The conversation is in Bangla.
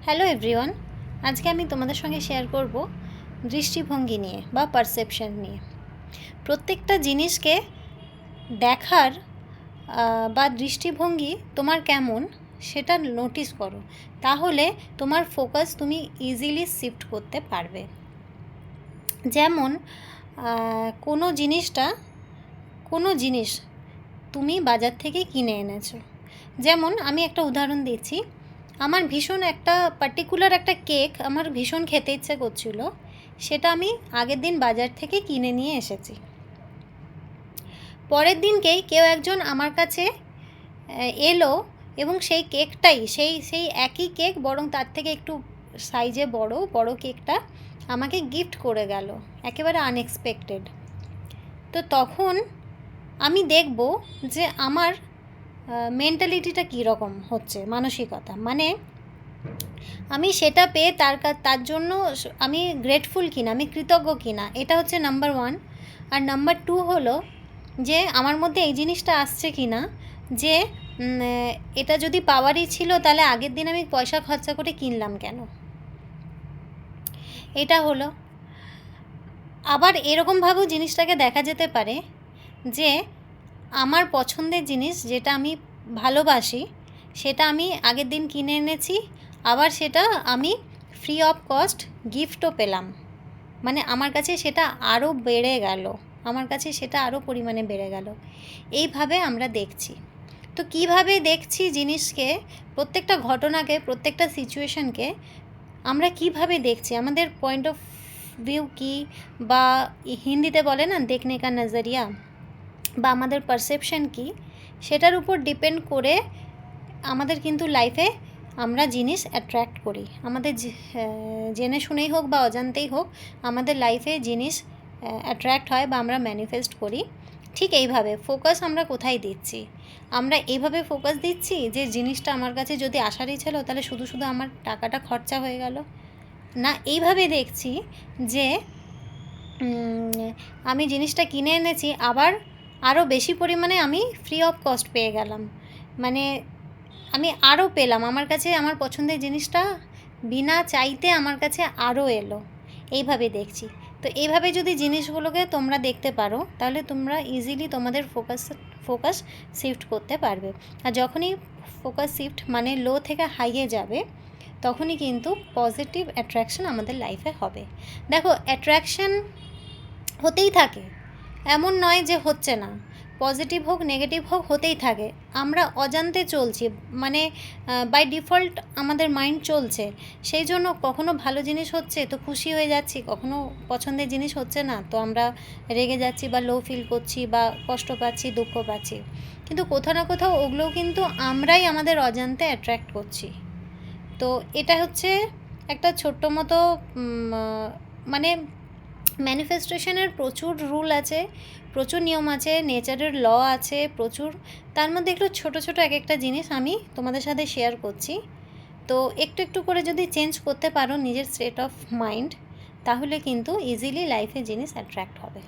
হ্যালো এভরিওয়ান, আজকে আমি তোমাদের সঙ্গে শেয়ার করব দৃষ্টিভঙ্গি নিয়ে বা পারসেপশন নিয়ে। প্রত্যেকটা জিনিসকে দেখার বা দৃষ্টিভঙ্গি তোমার কেমন সেটা নোটিস করো, তাহলে তোমার ফোকাস তুমি ইজিলি শিফট করতে পারবে। যেমন কোনো জিনিস তুমি বাজার থেকে কিনে এনেছো। যেমন আমি একটা উদাহরণ দিচ্ছি, আমার ভীষণ একটা পার্টিকুলার একটা কেক আমার ভীষণ খেতে ইচ্ছে করছিল, সেটা আমি আগের দিন বাজার থেকে কিনে নিয়ে এসেছি। পরের দিনকেই কেউ একজন আমার কাছে এলো এবং সেই কেকটাই সেই একই কেক, বরং তার থেকে একটু সাইজে বড় কেকটা আমাকে গিফট করে গেল, একেবারে আনএক্সপেক্টেড। তো তখন আমি দেখব যে আমার মেন্টালিটিটা কীরকম হচ্ছে, মানসিকতা। মানে আমি সেটা পেয়ে তার জন্য আমি গ্রেটফুল কিনা, আমি কৃতজ্ঞ কিনা, এটা হচ্ছে নাম্বার 1। আর নাম্বার 2 হলো যে আমার মধ্যে এই জিনিসটা আসছে কিনা যে এটা যদি পাওয়ারই ছিল তাহলে আগের দিন আমি পয়সা খরচা করে কিনলাম কেন। এটা হলো। আবার এরকমভাবেও জিনিসটাকে দেখা যেতে পারে যে আমার পছন্দের জিনিস যেটা আমি ভালোবাসি সেটা আমি আগের দিন কিনে এনেছি, আবার সেটা আমি ফ্রি অফ কস্ট গিফটও পেলাম। মানে আমার কাছে সেটা আরও বেড়ে গেল, আমার কাছে সেটা আরও পরিমাণে বেড়ে গেল। এইভাবে আমরা দেখছি। তো কিভাবে দেখছি জিনিসকে, প্রত্যেকটা ঘটনাকে, প্রত্যেকটা সিচুয়েশনকে আমরা কিভাবে দেখছি, আমাদের পয়েন্ট অফ ভিউ কী, বা হিন্দিতে বলে না দেখনে কা নজরিয়া, বা আমাদের পারসেপশন কী, সেটার উপর ডিপেন্ড করে আমাদের কিন্তু লাইফে আমরা জিনিস অ্যাট্রাক্ট করি। আমাদের জেনে শুনেই হোক বা অজান্তেই হোক, আমাদের লাইফে জিনিস অ্যাট্রাক্ট হয় বা আমরা ম্যানিফেস্ট করি। ঠিক এইভাবে ফোকাস আমরা কোথায় দিচ্ছি, আমরা এইভাবে ফোকাস দিচ্ছি যে জিনিসটা আমার কাছে যদি আসারই ছিল তাহলে শুধু আমার টাকাটা খরচা হয়ে গেল, না এইভাবে দেখছি যে আমি জিনিসটা কিনে এনেছি, আবার আরও বেশি পরিমাণে আমি ফ্রি অফ কস্ট পেয়ে গেলাম, মানে আমি আরও পেলাম, আমার কাছে আমার পছন্দের জিনিসটা বিনা চাইতে আমার কাছে আরও এলো। এইভাবে দেখছি। তো এইভাবে যদি জিনিসগুলোকে তোমরা দেখতে পারো তাহলে তোমরা ইজিলি তোমাদের ফোকাস শিফট করতে পারবে। আর যখনই ফোকাস শিফট মানে লো থেকে হাইয়ে যাবে, তখনই কিন্তু পজিটিভ অ্যাট্রাকশন আমাদের লাইফে হবে। দেখো, অ্যাট্রাকশন হতেই থাকে, এমন নয় যে হচ্ছে না। পজিটিভ হোক নেগেটিভ হোক হতেই থাকে। আমরা অজান্তে চলছি, মানে বাই ডিফল্ট আমাদের মাইন্ড চলছে। সেই জন্য কখনো ভালো জিনিস হচ্ছে তো খুশি হয়ে যাচ্ছি, কখনো পছন্দের জিনিস হচ্ছে না তো আমরা রেগে যাচ্ছি বা লো ফিল করছি বা কষ্ট পাচ্ছি, দুঃখ পাচ্ছি। কিন্তু কোথাও না কোথাও ওগুলোও কিন্তু আমরাই আমাদের অজান্তে অ্যাট্রাক্ট করছি। তো এটা হচ্ছে একটা ছোট্ট মতো মানে ম্যানিফেস্টেশনের প্রচুর রুল আছে, প্রচুর নিয়ম আছে, নেচারের ল আছে প্রচুর। তার মধ্যে একটু ছোটো এক একটা জিনিস আমি তোমাদের সাথে শেয়ার করছি। তো একটু একটু করে যদি চেঞ্জ করতে পারো নিজের স্টেট অফ মাইন্ড, তাহলে কিন্তু ইজিলি লাইফে জিনিস অ্যাট্রাক্ট হবে।